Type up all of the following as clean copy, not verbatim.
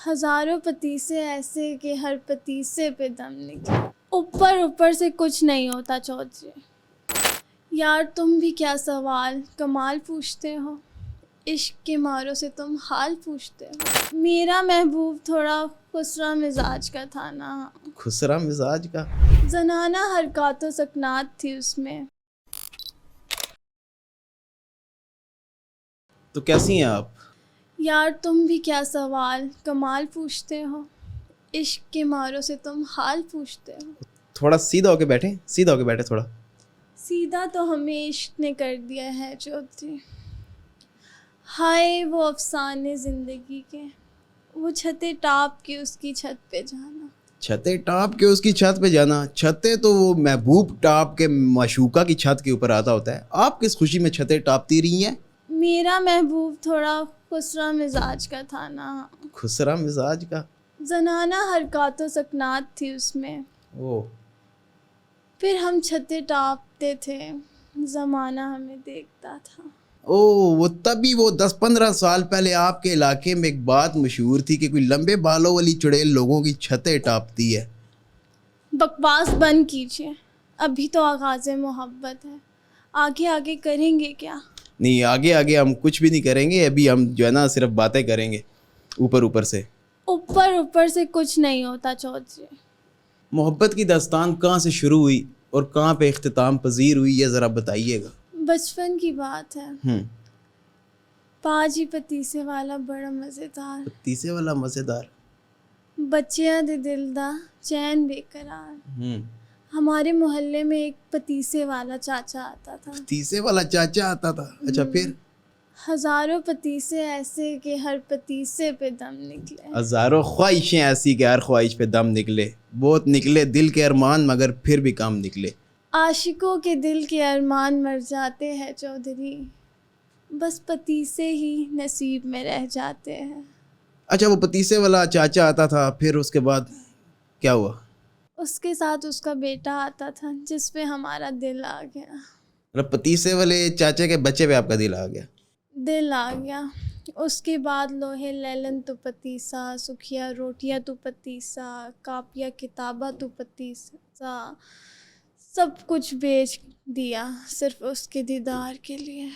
ہزاروں پتیسے ایسے کہ ہر پتیسے پہ دم نکلے. اوپر سے کچھ نہیں ہوتا چودھری. یار تم بھی کیا سوال کمال پوچھتے ہو. عشق کے ماروں سے تم حال پوچھتے ہو. میرا محبوب تھوڑا خسرا مزاج کا تھا نا. خسرا مزاج کا؟ زنانہ حرکات و سکنات تھی اس میں. تو کیسی ہیں آپ؟ یار تم بھی کیا سوال کمال پوچھتے ہو. عشق کے ماروں سے تم حال پوچھتے ہو. تھوڑا سیدھا ہو کے بیٹھیں، سیدھا ہو کے بیٹھے تھوڑا. سیدھا تو ہمیں عشق نے کر دیا ہے چودھری. ہائے وہ افسانے زندگی کے، وہ چھتیں ٹاپ کے اس کی چھت پہ جانا. چھتیں ٹاپ کے اس کی چھت پہ جانا؟ چھتیں تو وہ محبوب ٹاپ کے معشوقہ کی چھت کے اوپر آتا ہوتا ہے. آپ کس خوشی میں چھتیں ٹاپتی رہی ہیں؟ میرا محبوب تھوڑا خسرا مزاج کا تھا نا. خسرا مزاج کا؟ زنانہ حرکات و سکنات تھی اس میں. او پھر ہم چھتیں ٹاپتے تھے، زمانہ ہمیں دیکھتا تھا. وہ تبھی وہ 10-15 سال پہلے آپ کے علاقے میں ایک بات مشہور تھی کہ کوئی لمبے بالوں والی چڑیل لوگوں کی چھتیں ٹاپتی ہے. بکواس بند کیجیے، ابھی تو آغاز محبت ہے. آگے کریں گے کیا؟ نہیں، آگے ہم کچھ بھی نہیں کریں گے. ابھی ہم جو ہے نا صرف باتیں کریں گے اوپر سے. اوپر سے کچھ نہیں ہوتا چودھری. محبت کی داستان کہاں سے شروع ہوئی اور کہاں پہ اختتام پذیر ہوئی، یہ ذرا بتائیے گا. بچپن کی بات ہے. پاجی پتیسے والا بڑا مزیدار. پتیسے والا مزیدار؟ بچیاں دے دل دا چین بے قرار. ہمارے محلے میں ایک پتیسے والا چاچا آتا تھا. پتیسے والا چاچا آتا تھا؟ اچھا پھر؟ ہزاروں پتیسے ایسے کہ ہر پتیسے پہ دم نکلے. ہزاروں خواہشیں ایسی کہ ہر خواہش پہ دم نکلے. بہت نکلے دل کے ارمان مگر پھر بھی کام نکلے. عاشقوں کے دل کے ارمان مر جاتے ہیں چودھری، بس پتیسے ہی نصیب میں رہ جاتے ہیں. اچھا وہ پتیسے والا چاچا آتا تھا، پھر اس کے بعد کیا ہوا؟ اس کے ساتھ اس کا بیٹا آتا تھا جس پہ ہمارا دل آ گیا. مطلب پتیسے والے چاچے کے بچے پہ آپ کا دل آ گیا؟ دل آ گیا. اس کے بعد لوہے لیلن تو پتیسا، سکھیا روٹیاں تو پتیسا، کاپیاں کتاباں تو پتیسا، سب کچھ بیچ دیا صرف اس کے دیدار کے لیے.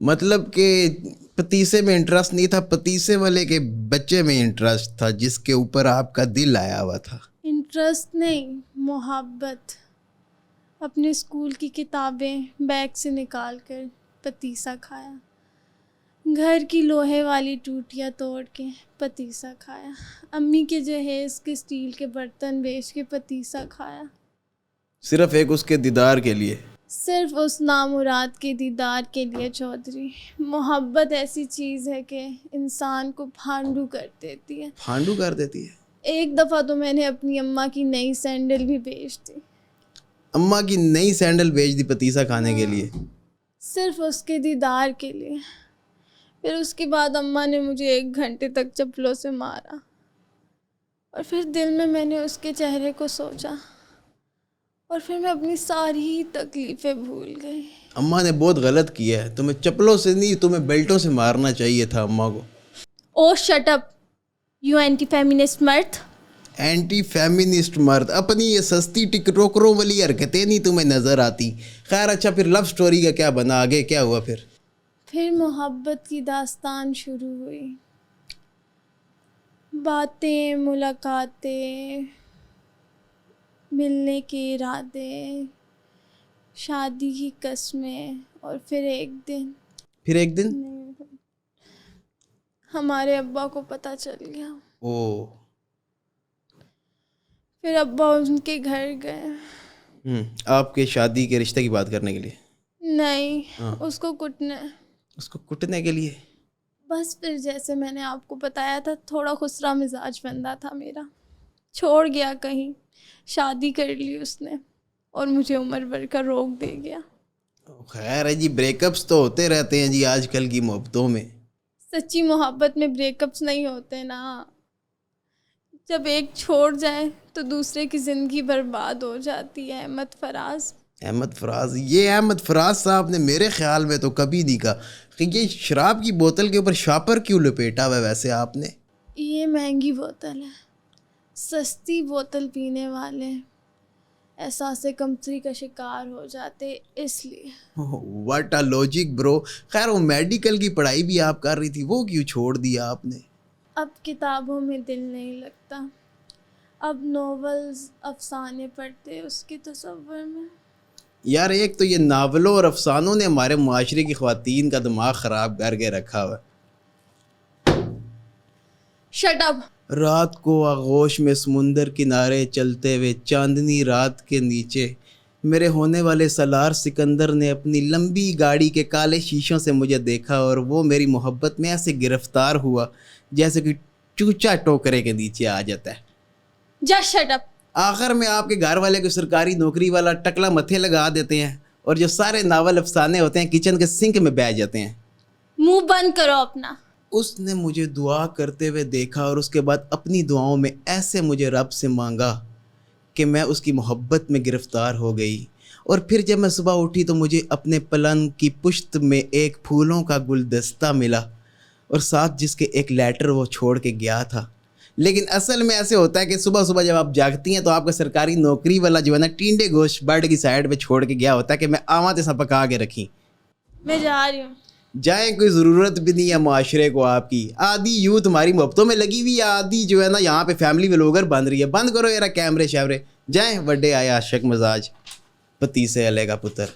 مطلب کہ پتیسے میں انٹرسٹ نہیں تھا، پتیسے والے کے بچے میں انٹرسٹ تھا جس کے اوپر آپ کا دل آیا ہوا تھا. انٹرسٹ نہیں، محبت. اپنے اسکول کی کتابیں بیگ سے نکال کر پتیسا کھایا. گھر کی لوہے والی ٹوٹیاں توڑ کے پتیسا کھایا. امی کے جہیز کے اسٹیل کے برتن بیچ کے پتیسا کھایا. صرف ایک اس کے دیدار کے لیے؟ صرف اس نامراد کے دیدار کے لیے چودھری. محبت ایسی چیز ہے کہ انسان کو پھانڈو کر دیتی ہے. پھانڈو کر دیتی ہے؟ ایک دفعہ تو میں نے اپنی اماں کی نئی سینڈل بھی بیچ دی. اماں کی نئی سینڈل بیچ دی پتیسا کھانے کے لیے؟ صرف اس کے دیدار کے لیے. پھر اس کے بعد اماں نے مجھے 1 گھنٹے تک چپلوں سے مارا، اور پھر دل میں نے اس کے چہرے کو سوچا، اور پھر میں اپنی ساری تکلیفیں بھول گئی. اماں نے بہت غلط کیا ہے. تمہیں چپلوں سے نہیں، تمہیں بیلٹوں سے مارنا چاہیے تھا اماں کو. Oh shut up you anti feminist مرد. اینٹی فیمنسٹ مرد؟ اپنی یہ سستی ٹک ٹوکروں والی حرکتیں نہیں تمہیں نظر آتی. خیر اچھا پھر لو سٹوری کا کیا بنا، آگے کیا ہوا پھر؟ پھر محبت کی داستان شروع ہوئی. باتیں، ملاقاتیں، ملنے کے ارادے، شادی کی قسمیں، اور پھر ایک دن ہمارے ابا کو پتہ چل گیا. پھر ابا ان کے گھر گئے. آپ کے شادی کے رشتے کی بات کرنے کے لیے؟ نہیں، اس کو کٹنے. اس کو کٹنے کے لیے؟ بس پھر جیسے میں نے آپ کو بتایا تھا، تھوڑا خسرا مزاج بندہ تھا میرا. چھوڑ گیا کہیں، شادی کر لی اس نے، اور مجھے عمر بھر کا روک دے گیا. خیر ہے جی، بریک اپس تو ہوتے رہتے ہیں جی آج کل کی محبتوں میں. سچی محبت میں بریک اپس نہیں ہوتے نا. جب ایک چھوڑ جائے تو دوسرے کی زندگی برباد ہو جاتی ہے. احمد فراز، یہ احمد فراز صاحب نے میرے خیال میں تو کبھی نہیں کہا کہ یہ شراب کی بوتل کے اوپر شاپر کیوں لپیٹا ہوا ہے ویسے آپ نے. یہ مہنگی بوتل ہے, سستی بوتل پینے والے احساس کمتری کا شکار ہو جاتے, اس لیے. واٹ اے لاجک برو. خیر وہ میڈیکل کی پڑھائی بھی آپ کر رہی تھی, وہ کیوں چھوڑ دیا آپ نے؟ اب کتابوں میں دل نہیں لگتا, اب ناولز افسانے پڑھتے اس کے تصور میں. یار ایک تو یہ ناولوں اور افسانوں نے ہمارے معاشرے کی خواتین کا دماغ خراب کر کے رکھا ہوا. Shut up. رات کو آغوش میں سمندر کنارے چلتے ہوئے چاندنی رات کے نیچے میرے ہونے والے سالار سکندر نے اپنی لمبی گاڑی کے کالے شیشوں سے مجھے دیکھا, اور وہ میری محبت میں ایسے گرفتار ہوا جیسے کہ چوچا ٹوکرے کے نیچے آ جاتا ہے. Just shut up. آخر میں آپ کے گھر والے کو سرکاری نوکری والا ٹکلا متھے لگا دیتے ہیں, اور جو سارے ناول افسانے ہوتے ہیں کچن کے سنک میں بیٹھ جاتے ہیں. منہ بند کرو اپنا. اس نے مجھے دعا کرتے ہوئے دیکھا, اور اس کے بعد اپنی دعاؤں میں ایسے مجھے رب سے مانگا کہ میں اس کی محبت میں گرفتار ہو گئی. اور پھر جب میں صبح اٹھی تو مجھے اپنے پلنگ کی پشت میں ایک پھولوں کا گلدستہ ملا, اور ساتھ جس کے ایک لیٹر وہ چھوڑ کے گیا تھا. لیکن اصل میں ایسے ہوتا ہے کہ صبح صبح جب آپ جاگتی ہیں تو آپ کا سرکاری نوکری والا جو ہے نا ٹینڈے گوشت بیڈ کی سائڈ پہ چھوڑ کے گیا ہوتا ہے کہ میں آواں سے پکا کے رکھی. میں جا رہی ہوں. جائیں, کوئی ضرورت بھی نہیں ہے معاشرے کو آپ کی. آدھی یوتھ ہماری محبتوں میں لگی ہوئی, آدھی جو ہے نا یہاں پہ فیملی ویلوگر بن رہی ہے. بند کرو یار کیمرے شیمرے. جائیں, بڈے آئے عاشق مزاج پتیسے علیہ کا پتر.